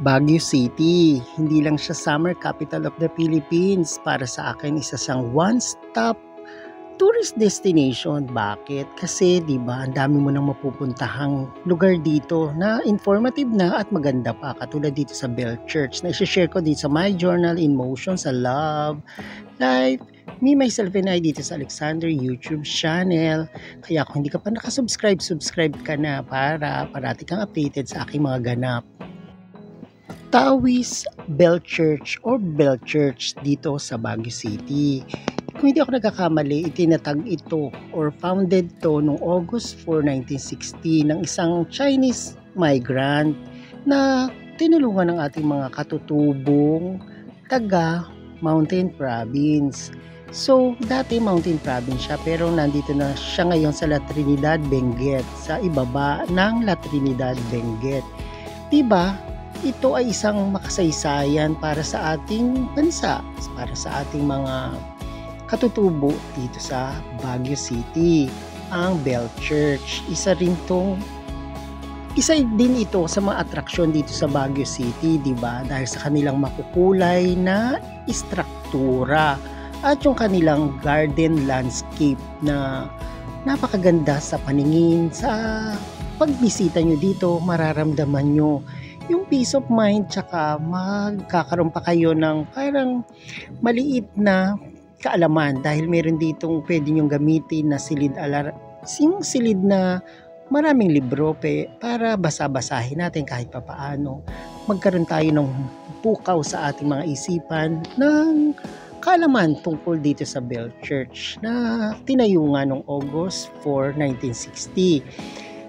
Baguio City, hindi lang siya summer capital of the Philippines. Para sa akin, isa siyang one-stop tourist destination. Bakit? Kasi 'di ba, ang dami mo nang mapupuntahang lugar dito na informative na at maganda pa. Katulad dito sa Bell Church na i-share ko dito sa My Journal in Motion sa Love Life, Me, Myself and I dito sa Alexander YouTube channel. Kaya kung hindi ka pa nakasubscribe, subscribe ka na para parati kang updated sa aking mga ganap. Taoist Bell Church or Bell Church dito sa Baguio City. Kung hindi ako nagkakamali, itinatag ito or founded to noong August 4, 1960 ng isang Chinese migrant na tinulungan ng ating mga katutubong taga Mountain Province. So, dati Mountain Province siya pero nandito na siya ngayon sa La Trinidad, Benguet, sa ibaba ng La Trinidad, Benguet. Diba? Ito ay isang makasaysayan para sa ating bansa, para sa ating mga katutubo dito sa Baguio City. Ang Bell Church, isa din ito sa mga atraksyon dito sa Baguio City, di ba? Dahil sa kanilang makukulay na istruktura at yung kanilang garden landscape na napakaganda sa paningin. Sa pagbisita nyo dito, mararamdaman nyo yung peace of mind, tsaka magkakaroon pa kayo ng parang maliit na kaalaman dahil meron ditong pwede nyong gamitin na yung silid na maraming libro para basa-basahin natin kahit papaano. Magkaroon tayo ng pukaw sa ating mga isipan ng kaalaman tungkol dito sa Bell Church na tinayo nga noong August 4, 1960.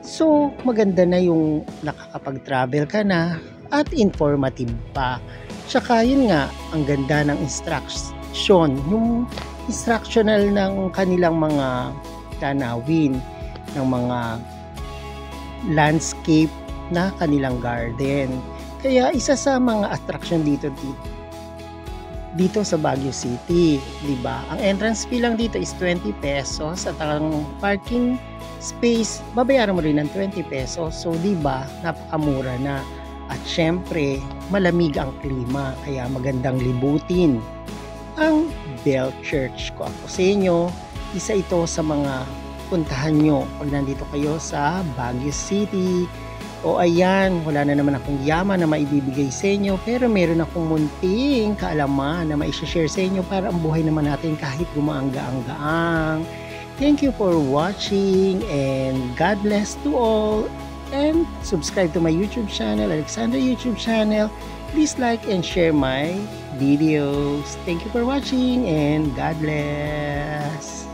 So, maganda na yung nakakapag-travel ka na at informative pa. Tsaka yun nga, ang ganda ng instruction, yung instructional ng kanilang mga tanawin, ng mga landscape na kanilang garden. Kaya isa sa mga attraction dito sa Baguio City, di ba? Ang entrance fee lang dito is 20 pesos at ang parking space, babayaran mo rin ng 20 pesos. So, di ba, napakamura na. At syempre, malamig ang klima, kaya magandang libutin ang Bell Church. Ko ako sa inyo, isa ito sa mga puntahan nyo pag nandito kayo sa Baguio City. O ayan, wala na naman akong yaman na maibibigay sa inyo, pero meron akong munting kaalaman na maishashare sa inyo para ang buhay naman natin kahit gumaang-gaang. Thank you for watching and God bless to all. And subscribe to my YouTube channel, Alexander YouTube channel. Please like and share my videos. Thank you for watching and God bless.